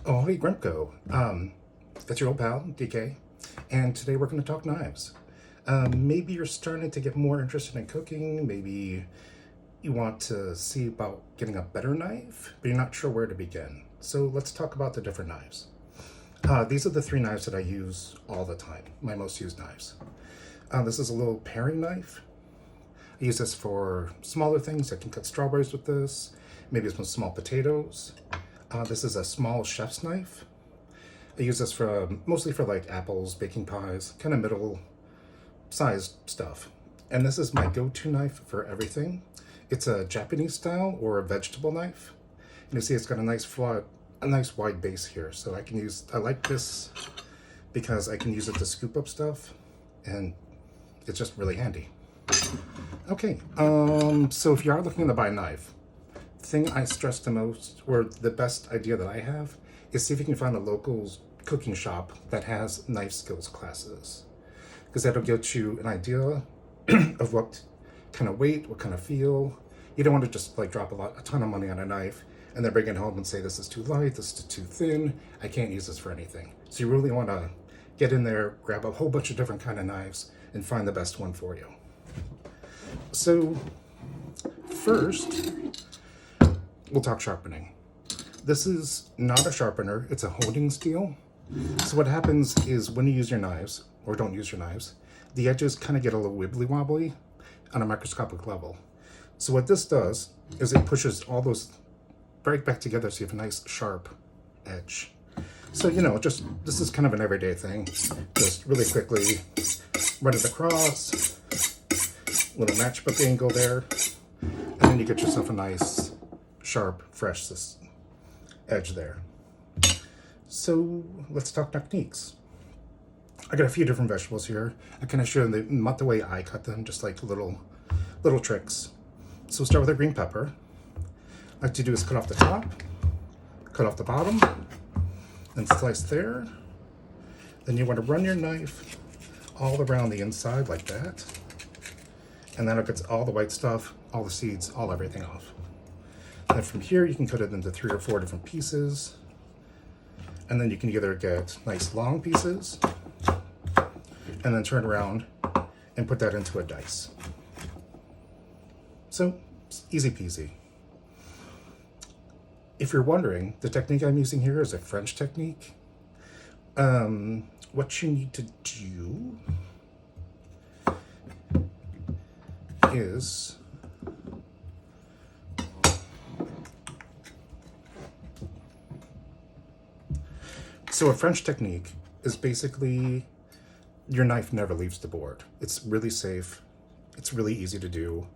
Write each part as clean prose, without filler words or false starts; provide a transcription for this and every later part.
Oh, hey, Grumko. It's your old pal, DK, and today we're going to talk knives. Maybe you're starting to get more interested in cooking. Maybe you want to see about getting a better knife, but you're not sure where to begin. So let's talk about the different knives. These are the three knives that I use all the time, my most used knives. This is a little paring knife. I use this for smaller things. I can cut strawberries with this, maybe some small potatoes. This is a small chef's knife. I use this for mostly for like apples, baking pies, kind of middle sized stuff. And this is my go-to knife for everything. It's a Japanese style or a vegetable knife. And you see it's got a nice wide base here. So I like this because I can use it to scoop up stuff, and it's just really handy. Okay, so if you are looking to buy a knife, the thing I stress the most, or the best idea that I have, is see if you can find a local cooking shop that has knife skills classes. Because that'll get you an idea of what kind of weight, what kind of feel. You don't want to just like drop a ton of money on a knife and then bring it home and say, this is too light, this is too thin, I can't use this for anything. So you really want to get in there, grab a whole bunch of different kind of knives, and find the best one for you. So first, we'll talk sharpening. This is not a sharpener, it's a honing steel. So what happens is when you use your knives, or don't use your knives, the edges kind of get a little wibbly wobbly on a microscopic level. So what this does is it pushes all those right back together so you have a nice sharp edge. So, this is kind of an everyday thing. Just really quickly run it across, little matchbook angle there, and then you get yourself a nice, sharp, fresh edge there. So let's talk techniques. I got a few different vegetables here. I kind of show them not the way I cut them, just like little tricks. So we'll start with a green pepper. What I like to do is cut off the top, cut off the bottom, and slice there. Then you want to run your knife all around the inside like that. And then it gets all the white stuff, all the seeds, everything off. And from here, you can cut it into 3 or 4 different pieces. And then you can either get nice long pieces and then turn around and put that into a dice. So, easy peasy. If you're wondering, the technique I'm using here is a French technique. What you need to do is so a French technique is basically your knife never leaves the board. It's really safe. It's really easy to do.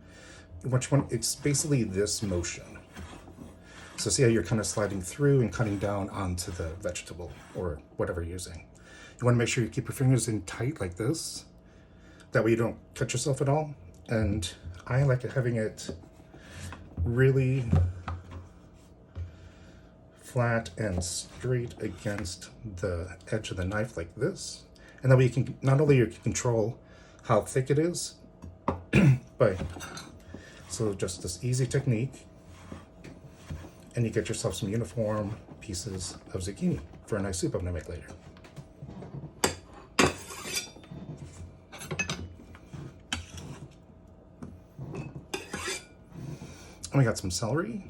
It's basically this motion. So see how you're kind of sliding through and cutting down onto the vegetable or whatever you're using. You want to make sure you keep your fingers in tight like this. That way you don't cut yourself at all. And I like having it really flat and straight against the edge of the knife like this. And that way you can, not only you can control how thick it is, but so just this easy technique, and you get yourself some uniform pieces of zucchini for a nice soup I'm gonna make later. And we got some celery.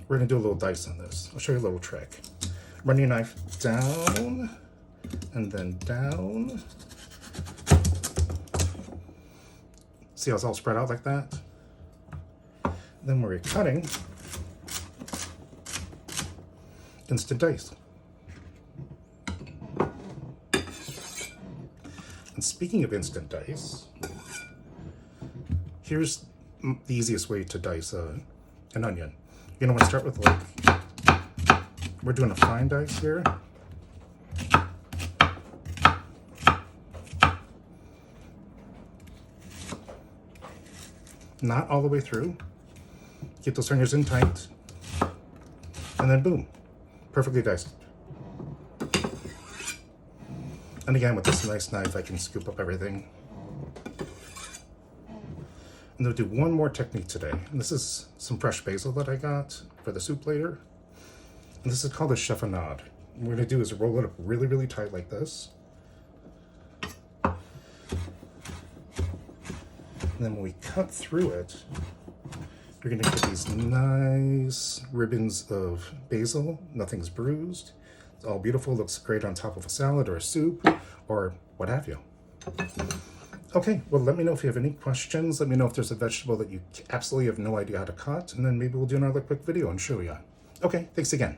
We're gonna do a little dice on this. I'll show you a little trick. Run your knife down and then down. See how it's all spread out like that? Then when you're cutting, instant dice. And speaking of instant dice, here's the easiest way to dice an onion. You're gonna want to start with we're doing a fine dice here. Not all the way through. Get those fingers in tight. And then boom, perfectly diced. And again, with this nice knife, I can scoop up everything. And I'll do one more technique today. And this is some fresh basil that I got for the soup later. And this is called a chiffonade. what we're gonna do is roll it up really, really tight like this. And then when we cut through it, you're gonna get these nice ribbons of basil. Nothing's bruised. It's all beautiful, looks great on top of a salad or a soup or what have you. Okay, well, let me know if you have any questions. Let me know if there's a vegetable that you absolutely have no idea how to cut, and then maybe we'll do another quick video and show you. Okay, thanks again.